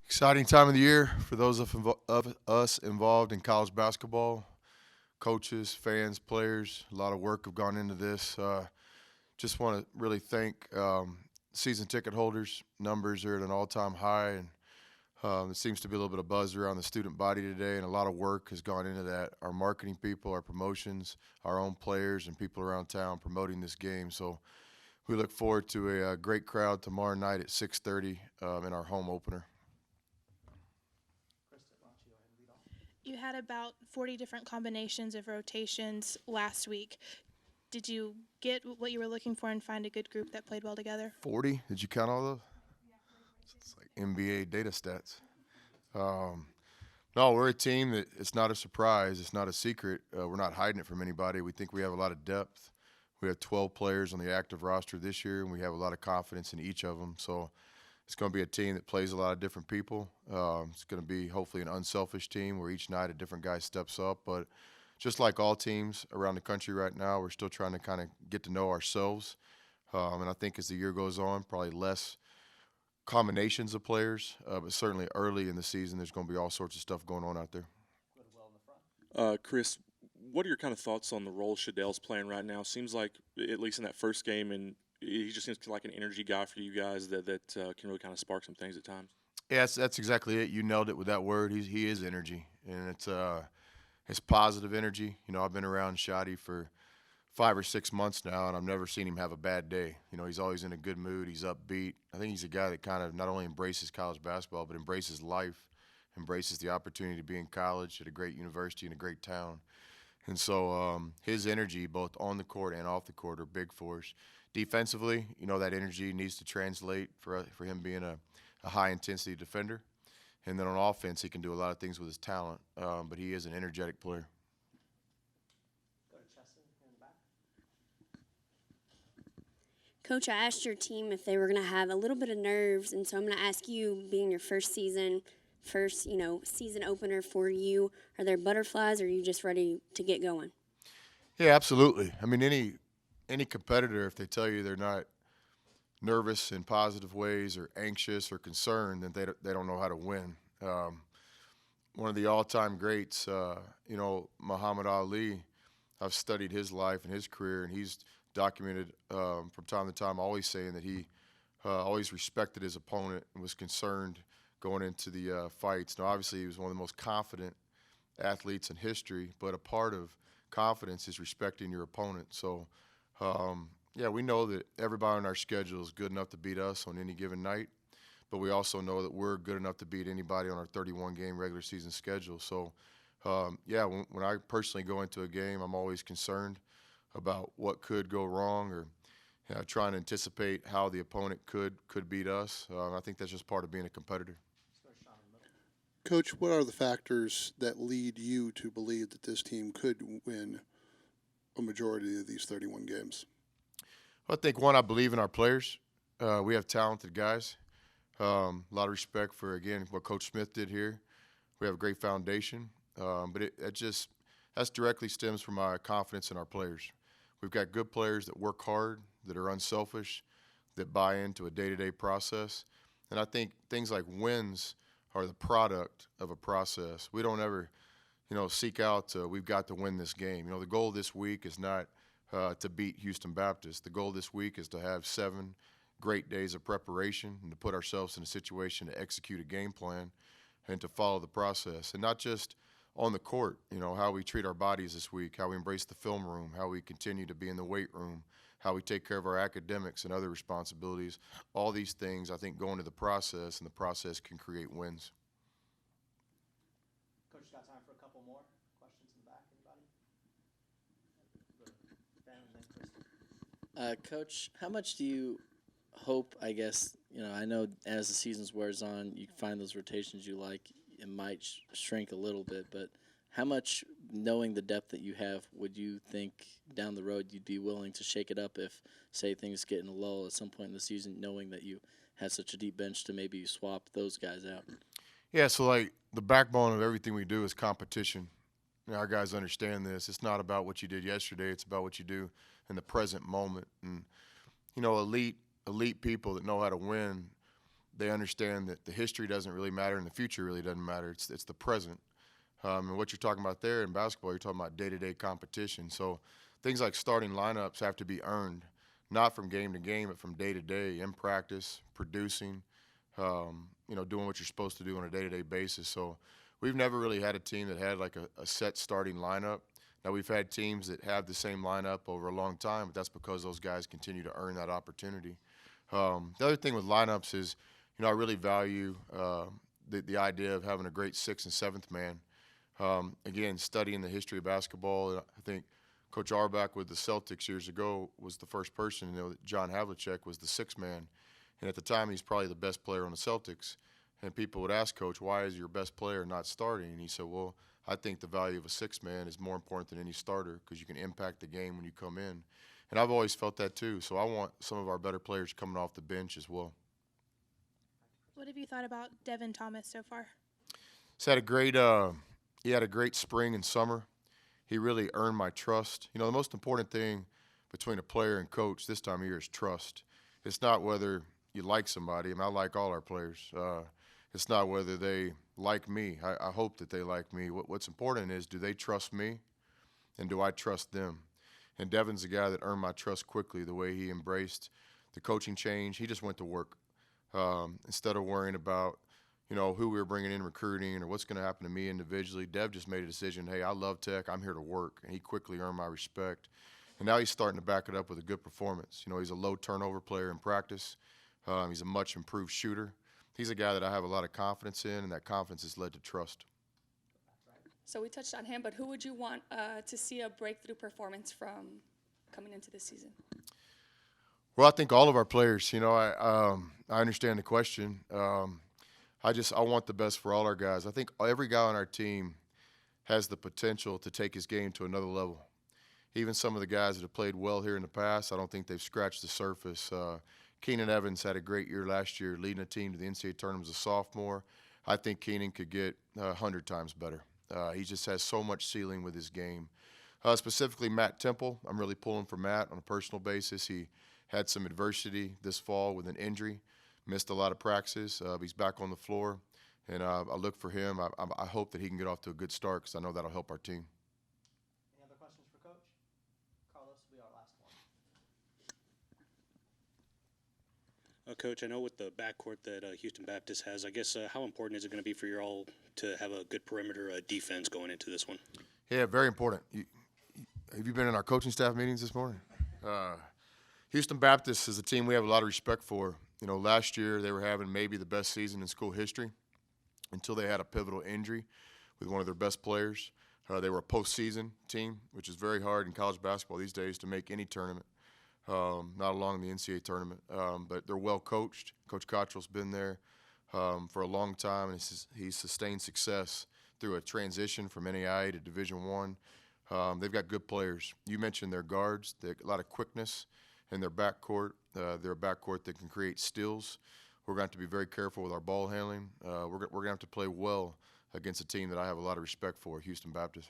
Exciting time of the year for those of us involved in college basketball. Coaches, fans, players, a lot of work have gone into this. Just want to really thank season ticket holders. Numbers are at an all-time high, and there seems to be a little bit of buzz around the student body today, and a lot of work has gone into that. Our marketing people, our promotions, our own players, and people around town promoting this game. So we look forward to a great crowd tomorrow night at 6:30 in our home opener. You had about 40 different combinations of rotations last week. Did you get what you were looking for and find a good group that played well together? 40? Did you count all those? It's like NBA data stats. Um, no, we're a team that it's not a surprise. It's not a secret. We're not hiding it from anybody. We think we have a lot of depth. We have 12 players on the active roster this year, and we have a lot of confidence in each of them. So it's going to be a team that plays a lot of different people. It's going to be hopefully an unselfish team where each night a different guy steps up. But just like all teams around the country right now, we're still trying to kind of get to know ourselves. And I think as the year goes on, probably less combinations of players, but certainly early in the season, there's going to be all sorts of stuff going on out there. Chris, what are your kind of thoughts on the role Shadell's playing right now? Seems like, at least in that first game, and he just seems like an energy guy for you guys that can really kind of spark some things at times. Yeah, that's exactly it. You nailed it with that word. He is energy, and it's positive energy. You know, I've been around Shotty for 5 or 6 months now, and I've never seen him have a bad day. You know, he's always in a good mood. He's upbeat. I think he's a guy that kind of not only embraces college basketball, but embraces life, embraces the opportunity to be in college at a great university in a great town. And so his energy, both on the court and off the court, are big for us. Defensively, you know, that energy needs to translate for him being a high-intensity defender. And then on offense, he can do a lot of things with his talent, but he is an energetic player. Coach, I asked your team if they were going to have a little bit of nerves, and so I'm going to ask you, being your first season opener for you, are there butterflies, or are you just ready to get going? Yeah, absolutely. I mean, any competitor, if they tell you they're not nervous in positive ways or anxious or concerned, then they don't know how to win. One of the all-time greats, Muhammad Ali, I've studied his life and his career, and he's documented from time to time always saying that he always respected his opponent and was concerned going into the fights. Now, obviously, he was one of the most confident athletes in history, but a part of confidence is respecting your opponent. So, we know that everybody on our schedule is good enough to beat us on any given night, but we also know that we're good enough to beat anybody on our 31-game regular season schedule. So, when I personally go into a game, I'm always concerned about what could go wrong or trying to anticipate how the opponent could beat us. I think that's just part of being a competitor. Coach, what are the factors that lead you to believe that this team could win a majority of these 31 games? I think, one, I believe in our players. We have talented guys. A lot of respect for, again, what Coach Smith did here. We have a great foundation. But that's directly stems from my confidence in our players. We've got good players that work hard, that are unselfish, that buy into a day-to-day process. And I think things like wins are the product of a process. We don't ever, seek out we've got to win this game. The goal this week is not to beat Houston Baptist. The goal this week is to have 7 great days of preparation and to put ourselves in a situation to execute a game plan and to follow the process. And not just on the court, how we treat our bodies this week, how we embrace the film room, how we continue to be in the weight room, how we take care of our academics and other responsibilities. All these things, I think, go into the process, and the process can create wins. Coach, got time for a couple more questions in the back? Anybody? Coach, how much do you hope, I guess, I know as the season wears on, you find those rotations you like, it might shrink a little bit, but how much, knowing the depth that you have, would you think down the road you'd be willing to shake it up if, say, things get in a lull at some point in the season, knowing that you have such a deep bench to maybe swap those guys out? Yeah, so like the backbone of everything we do is competition. Our guys understand this. It's not about what you did yesterday. It's about what you do in the present moment. And, elite elite people that know how to win, they understand that the history doesn't really matter and the future really doesn't matter. It's the present. And what you're talking about there in basketball, you're talking about day-to-day competition. So things like starting lineups have to be earned, not from game to game, but from day to day, in practice, producing, doing what you're supposed to do on a day-to-day basis. So we've never really had a team that had like a set starting lineup. Now, we've had teams that have the same lineup over a long time, but that's because those guys continue to earn that opportunity. The other thing with lineups is, I really value the idea of having a great sixth and seventh man. Again, studying the history of basketball, I think Coach Auerbach with the Celtics years ago was the first person to know that John Havlicek was the sixth man. And at the time, he's probably the best player on the Celtics. And people would ask Coach, why is your best player not starting? And he said, well, I think the value of a sixth man is more important than any starter because you can impact the game when you come in. And I've always felt that too. So I want some of our better players coming off the bench as well. What have you thought about Devin Thomas so far? He's had he had a great spring and summer. He really earned my trust. The most important thing between a player and coach this time of year is trust. It's not whether you like somebody. I like all our players. It's not whether they like me. I hope that they like me. What's important is, do they trust me, and do I trust them? And Devin's a guy that earned my trust quickly, the way he embraced the coaching change. He just went to work. Instead of worrying about, who we were bringing in recruiting or what's going to happen to me individually, Dev just made a decision, hey, I love Tech, I'm here to work, and he quickly earned my respect. And now he's starting to back it up with a good performance. He's a low turnover player in practice. He's a much improved shooter. He's a guy that I have a lot of confidence in, and that confidence has led to trust. So we touched on him, but who would you want to see a breakthrough performance from coming into this season? Well, I think all of our players. I understand the question. I want the best for all our guys. I think every guy on our team has the potential to take his game to another level. Even some of the guys that have played well here in the past, I don't think they've scratched the surface. Keenan Evans had a great year last year, leading a team to the NCAA tournament as a sophomore. I think Keenan could get 100 times better. He just has so much ceiling with his game. Specifically, Matt Temple, I'm really pulling for Matt on a personal basis. He had some adversity this fall with an injury, missed a lot of practices. He's back on the floor, and I look for him. I hope that he can get off to a good start because I know that'll help our team. Any other questions for Coach? Carlos will be our last one. Coach, I know with the backcourt that Houston Baptist has, I guess how important is it going to be for you all to have a good perimeter defense going into this one? Yeah, very important. Have you been in our coaching staff meetings this morning? Houston Baptist is a team we have a lot of respect for. Last year they were having maybe the best season in school history until they had a pivotal injury with one of their best players. They were a postseason team, which is very hard in college basketball these days to make any tournament, not along the NCAA tournament. But they're well coached. Coach Cottrell's been there for a long time, and he's sustained success through a transition from NAIA to Division I. They've got good players. You mentioned their guards. They a lot of quickness in their backcourt. They're a backcourt that can create steals. We're going to have to be very careful with our ball handling. We're going to have to play well against a team that I have a lot of respect for, Houston Baptist.